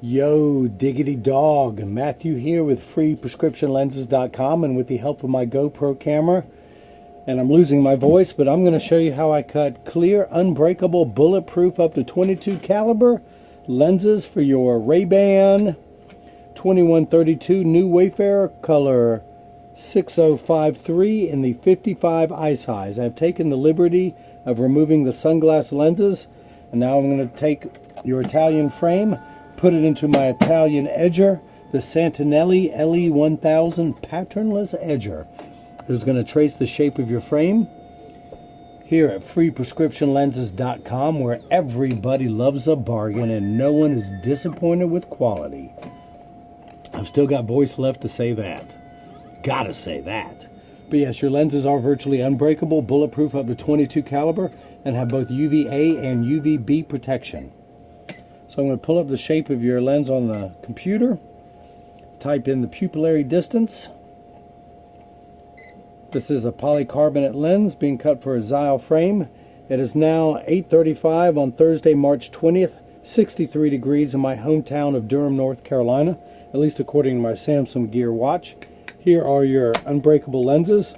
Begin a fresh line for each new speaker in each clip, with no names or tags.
Yo, Diggety Dog, Matthew here with freeprescriptionlenses.com and with the help of my GoPro camera. And I'm losing my voice, but I'm going to show you how I cut clear, unbreakable, bulletproof up to 22 caliber lenses for your RayBan 2132 new Wayfarer color 6053 in the 55 eye size. I've taken the liberty of removing the Sunglass lenses, and now I'm going to take your Italian frame, put it into my Italian edger, the Santinelli LE1000 patternless edger. It's going to trace the shape of your frame here at freeprescriptionlenses.com, where everybody loves a bargain and no one is disappointed with quality. I've still got voice left to say that. Gotta say that. But yes, your lenses are virtually unbreakable, bulletproof up to 22 caliber, and have both UVA and UVB protection. So I'm going to pull up the shape of your lens on the computer, type in the pupillary distance. This is a polycarbonate lens being cut for a Xyle frame. It is now 8:35 on Thursday, March 20th, 63 degrees in my hometown of Durham, North Carolina, at least according to my Samsung Gear watch. Here are your unbreakable lenses.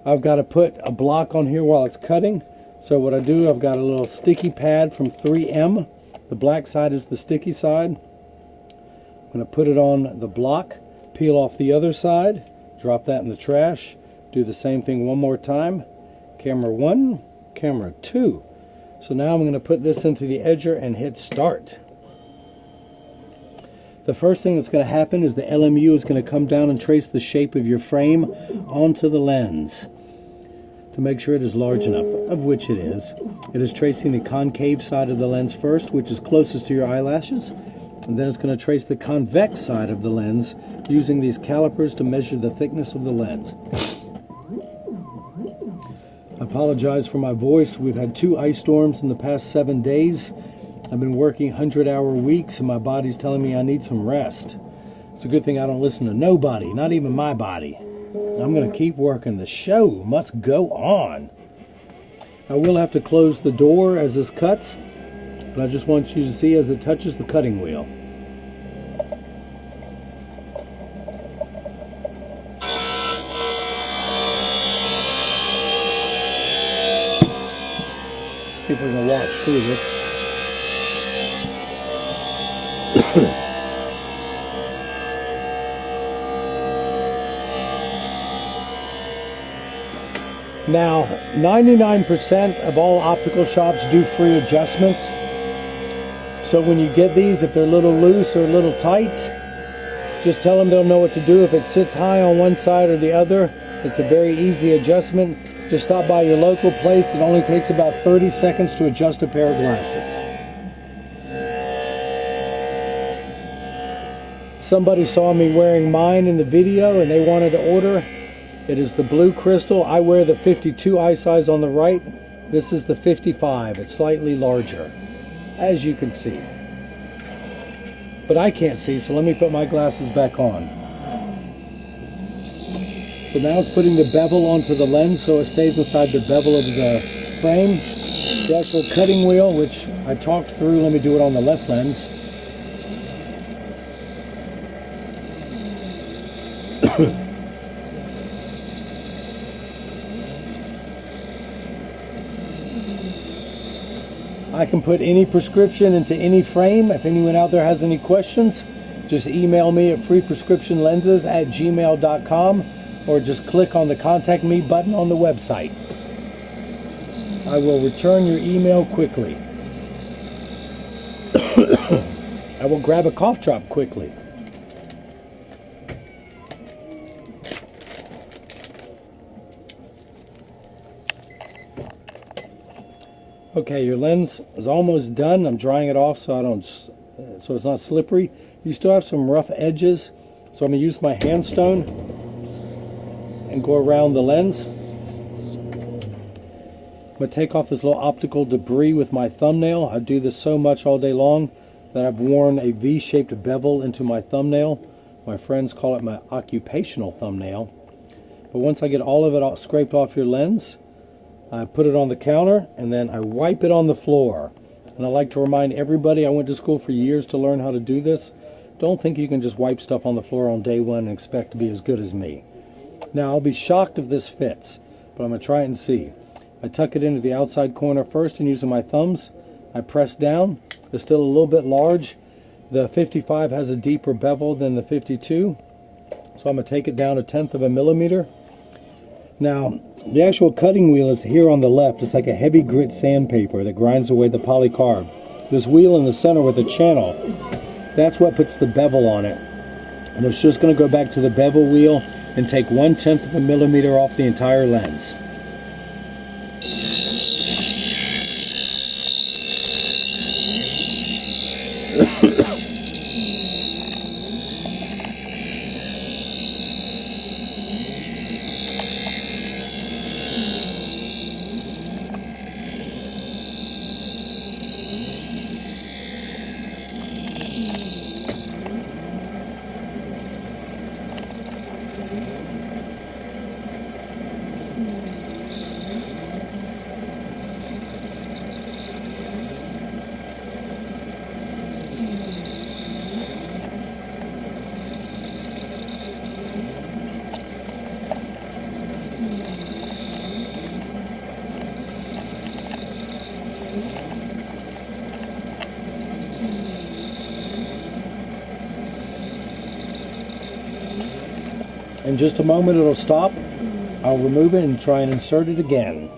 I've got to put a block on here while it's cutting. So what I do, I've got a little sticky pad from 3M. The black side is the sticky side. I'm going to put it on the block, peel off the other side, drop that in the trash. Do the same thing one more time. Camera 1, camera 2. So now I'm going to put this into the edger and hit start. The first thing that's going to happen is the LMU is going to come down and trace the shape of your frame onto the lens to make sure it is large enough, of which it is. It is tracing the concave side of the lens first, which is closest to your eyelashes, and then it's going to trace the convex side of the lens using these calipers to measure the thickness of the lens. I apologize for my voice. We've had 2 ice storms in the past 7 days. I've been working 100-hour weeks and my body's telling me I need some rest. It's a good thing I don't listen to nobody, not even my body. I'm going to keep working. The show must go on. I will have to close the door as this cuts, but I just want you to see as it touches the cutting wheel. See if we can watch through this. Now, 99% of all optical shops do free adjustments. So when you get these, if they're a little loose or a little tight, just tell them they'll know what to do. If it sits high on one side or the other, it's a very easy adjustment. Just stop by your local place. It only takes about 30 seconds to adjust a pair of glasses. Somebody saw me wearing mine in the video and they wanted to order. It is the blue crystal. I wear the 52 eye size on the right. This is the 55. It's slightly larger, as you can see. But I can't see, so let me put my glasses back on. So now it's putting the bevel onto the lens so it stays inside the bevel of the frame. The actual cutting wheel, which I talked through, let me do it on the left lens. I can put any prescription into any frame. If anyone out there has any questions, just email me at freeprescriptionlenses@gmail.com or just click on the Contact Me button on the website. I will return your email quickly. I will grab a cough drop quickly. Okay, your lens is almost done. I'm drying it off so it's not slippery. You still have some rough edges, so I'm going to use my hand stone and go around the lens. I'm going to take off this little optical debris with my thumbnail. I do this so much all day long that I've worn a V-shaped bevel into my thumbnail. My friends call it my occupational thumbnail. But once I get all of it scraped off your lens, I put it on the counter and then I wipe it on the floor. And I like to remind everybody, I went to school for years to learn how to do this. Don't think you can just wipe stuff on the floor on day one and expect to be as good as me. Now, I'll be shocked if this fits, but I'm going to try it and see. I tuck it into the outside corner first, and using my thumbs, I press down. It's still a little bit large. The 55 has a deeper bevel than the 52, so I'm going to take it down 1/10 of a millimeter. Now, the actual cutting wheel is here on the left. It's like a heavy grit sandpaper that grinds away the polycarb. This wheel in the center with the channel, that's what puts the bevel on it. And it's just going to go back to the bevel wheel and take 1/10 of a millimeter off the entire lens. In just a moment it'll stop. I'll remove it and try and insert it again.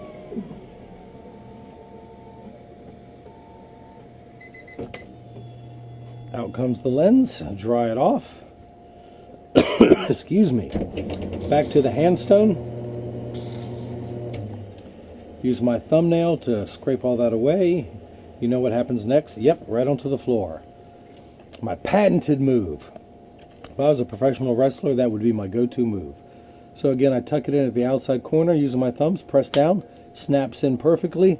Out comes the lens. Dry it off. Excuse me. Back to the handstone. Use my thumbnail to scrape all that away. You know what happens next? Yep, right onto the floor. My patented move. If I was a professional wrestler, that would be my go-to move. So again, I tuck it in at the outside corner using my thumbs, press down, snaps in perfectly.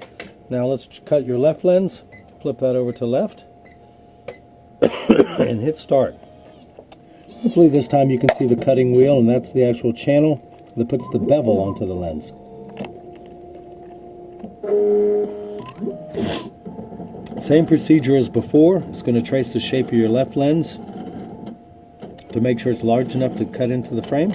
Now let's cut your left lens, flip that over to left, and hit start. Hopefully this time you can see the cutting wheel, and that's the actual channel that puts the bevel onto the lens. Same procedure as before. It's going to trace the shape of your left lens to make sure it's large enough to cut into the frame.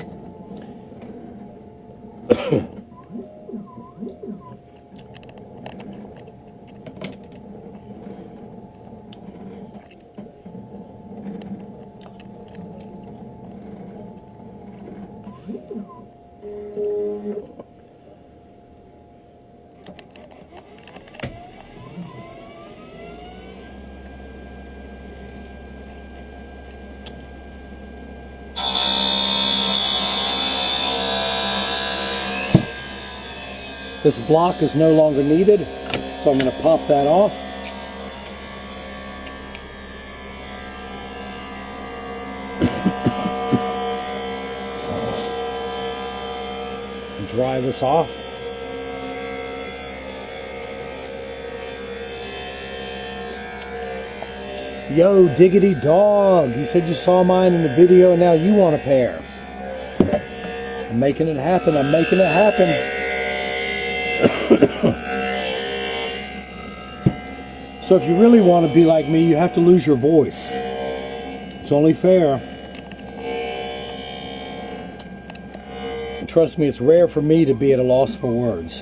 This block is no longer needed, so I'm going to pop that off. And dry this off. Yo, Diggety Dawg, you said you saw mine in the video and now you want a pair. I'm making it happen, I'm making it happen. So if you really want to be like me, you have to lose your voice. It's only fair. Trust me, it's rare for me to be at a loss for words.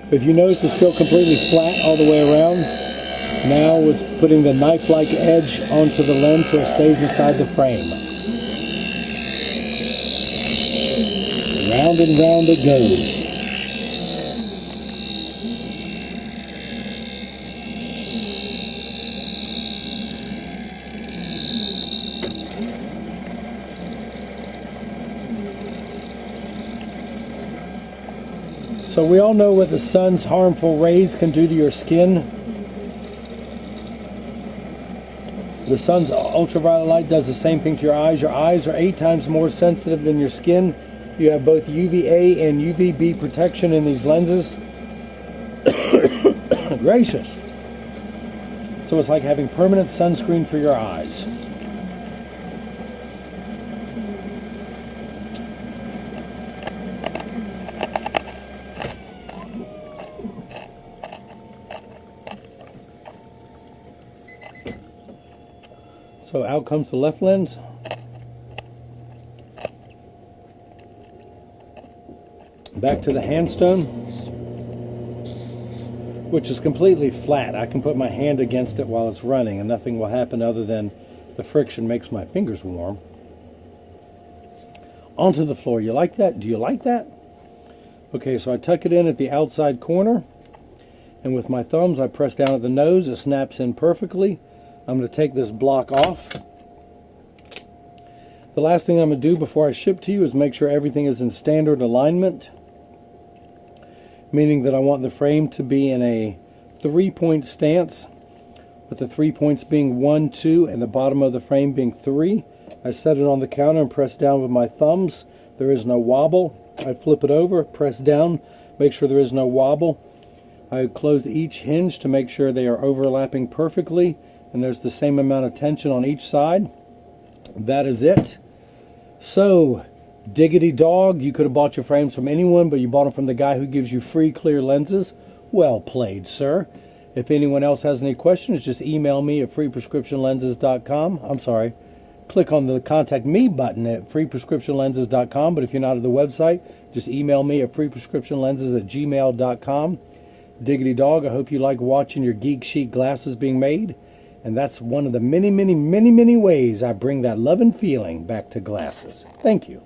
But if you notice it's still completely flat all the way around, now it's putting the knife-like edge onto the lens so it stays inside the frame. Round and round it goes. So we all know what the sun's harmful rays can do to your skin. The sun's ultraviolet light does the same thing to your eyes. Your eyes are 8 times more sensitive than your skin. You have both UVA and UVB protection in these lenses. Gracious. So it's like having permanent sunscreen for your eyes. So out comes the left lens. Back to the handstone, which is completely flat. I can put my hand against it while it's running and nothing will happen other than the friction makes my fingers warm. Onto the floor. You like that? Do you like that? Okay, so I tuck it in at the outside corner, and with my thumbs I press down at the nose. It snaps in perfectly. I'm going to take this block off. The last thing I'm going to do before I ship to you is make sure everything is in standard alignment, meaning that I want the frame to be in a 3-point stance, with the 3 points being 1, 2, and the bottom of the frame being 3. I set it on the counter and press down with my thumbs. There is no wobble. I flip it over, press down, make sure there is no wobble. I close each hinge to make sure they are overlapping perfectly and there's the same amount of tension on each side. That is it. So, Diggity Dog, you could have bought your frames from anyone, but you bought them from the guy who gives you free clear lenses. Well played, sir. If anyone else has any questions, just email me at freeprescriptionlenses.com. I'm sorry. Click on the Contact Me button at freeprescriptionlenses.com, but if you're not at the website, just email me at freeprescriptionlenses@gmail.com. Diggity Dog, I hope you like watching your geek chic glasses being made, and that's one of the many, many, many, many ways I bring that love and feeling back to glasses. Thank you.